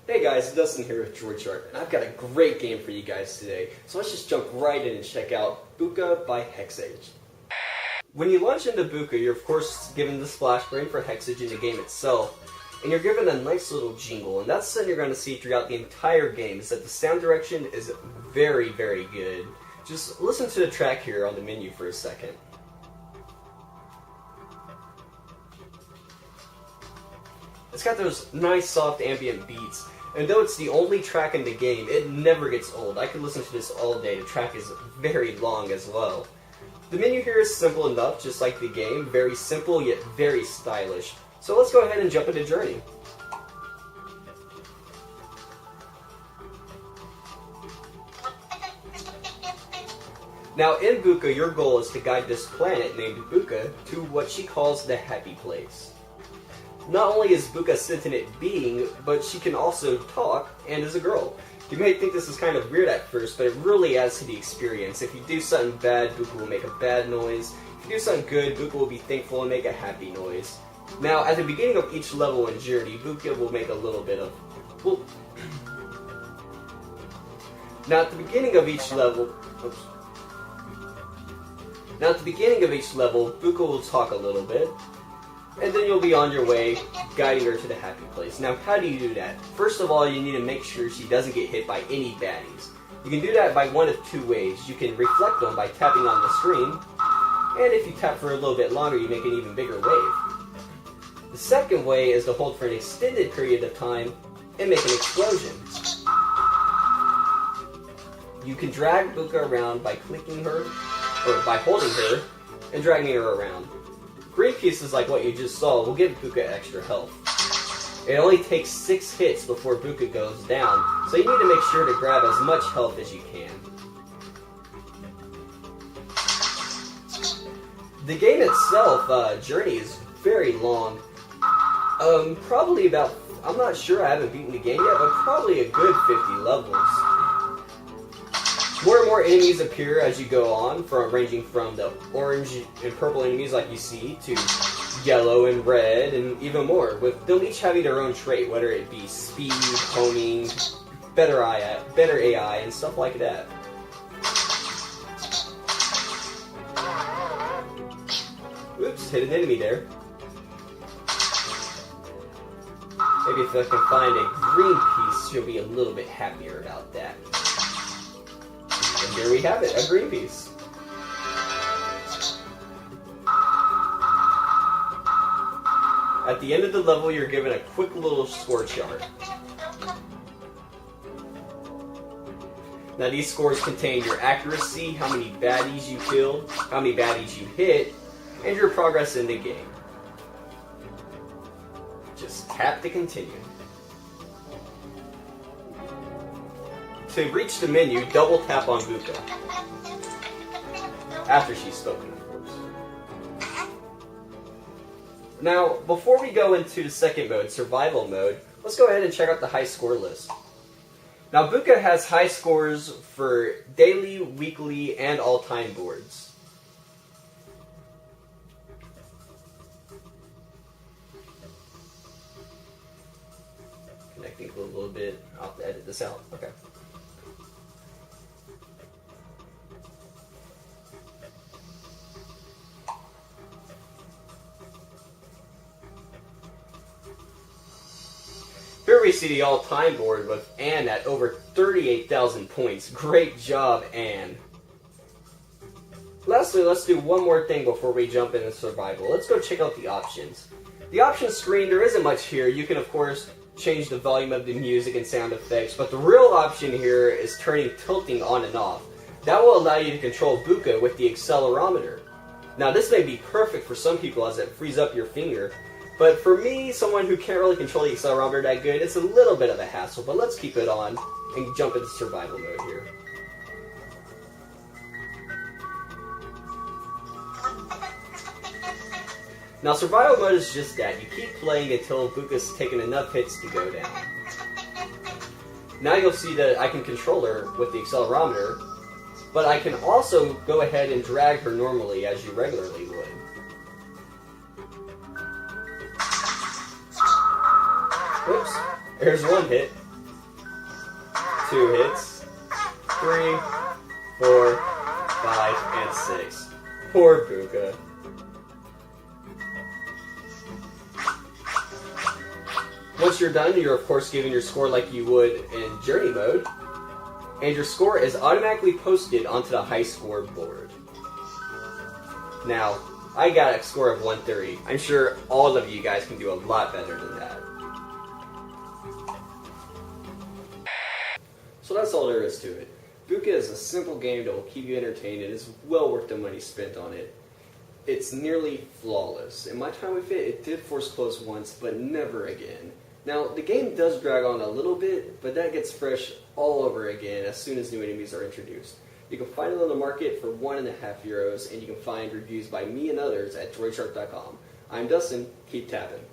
Hey guys, Dustin here with droidshark, and I've got a great game for you guys today. So let's just jump right in and check out Buka by Hexage. When you launch into Buka, you're of course given the splash screen for Hexage in the game itself, and you're given a nice little jingle, and that's something you're going to see throughout the entire game, is that the sound direction is very, very good. Just listen to the track here on the menu for a second. It's got those nice soft ambient beats, and though it's the only track in the game, it never gets old. I could listen to this all day. The track is very long as well. The menu here is simple enough, just like the game, very simple yet very stylish. So let's go ahead and jump into Journey. Now in Buka, your goal is to guide this planet named Buka to what she calls the happy place. Not only is Buka a sentient being, but she can also talk, and is a girl. You may think this is kind of weird at first, but it really adds to the experience. If you do something bad, Buka will make a bad noise. If you do something good, Buka will be thankful and make a happy noise. Now, at the beginning of each level in Journey, Buka will make a little bit of... Well, now, at the beginning of each level... Oops. Now, at the beginning of each level, Buka will talk a little bit, and then you'll be on your way, guiding her to the happy place. Now, how do you do that? First of all, you need to make sure she doesn't get hit by any baddies. You can do that by one of two ways. You can reflect them by tapping on the screen, and if you tap for a little bit longer, you make an even bigger wave. The second way is to hold for an extended period of time and make an explosion. You can drag Buka around by clicking her, or by holding her, and dragging her around. Green pieces like what you just saw will give Buka extra health. It only takes 6 hits before Buka goes down, so you need to make sure to grab as much health as you can. The game itself, Journey, is very long. Probably about, I'm not sure, I haven't beaten the game yet, but probably a good 50 levels. More and more enemies appear as you go on, ranging from the orange and purple enemies like you see, to yellow and red, and even more, with them each having their own trait, whether it be speed, homing, better AI, and stuff like that. Oops, hit an enemy there. Maybe if I can find a green piece, she'll be a little bit happier about that. And there we have it, a green piece. At the end of the level, you're given a quick little score chart. Now these scores contain your accuracy, how many baddies you killed, how many baddies you hit, and your progress in the game. Just tap to continue. To reach the menu, double tap on Buka. After she's spoken, of course. Now, before we go into the second mode, survival mode, let's go ahead and check out the high score list. Now, Buka has high scores for daily, weekly, and all-time boards. Connecting a little bit. I'll have to edit this out. Okay. Here we see the all-time board with Anne at over 38,000 points. Great job, Anne. Lastly, let's do one more thing before we jump into survival. Let's go check out the options. The options screen, there isn't much here. You can, of course, change the volume of the music and sound effects, but the real option here is turning tilting on and off. That will allow you to control Buka with the accelerometer. Now, this may be perfect for some people as it frees up your finger, but for me, someone who can't really control the accelerometer that good, it's a little bit of a hassle, but let's keep it on and jump into survival mode here. Now, survival mode is just that. You keep playing until Buka's taken enough hits to go down. Now you'll see that I can control her with the accelerometer, but I can also go ahead and drag her normally as you regularly would. There's 1 hit. 2 hits. 3, 4, 5, and 6. Poor Buka. Once you're done, you're of course given your score like you would in Journey mode, and your score is automatically posted onto the high score board. Now, I got a score of 130. I'm sure all of you guys can do a lot better than that. So that's all there is to it. Buka is a simple game that will keep you entertained and is well worth the money spent on it. It's nearly flawless. In my time with it did force close once, but never again. Now, the game does drag on a little bit, but that gets fresh all over again as soon as new enemies are introduced. You can find it on the market for €1.50, and you can find reviews by me and others at droidshark.com. I'm Dustin, keep tapping.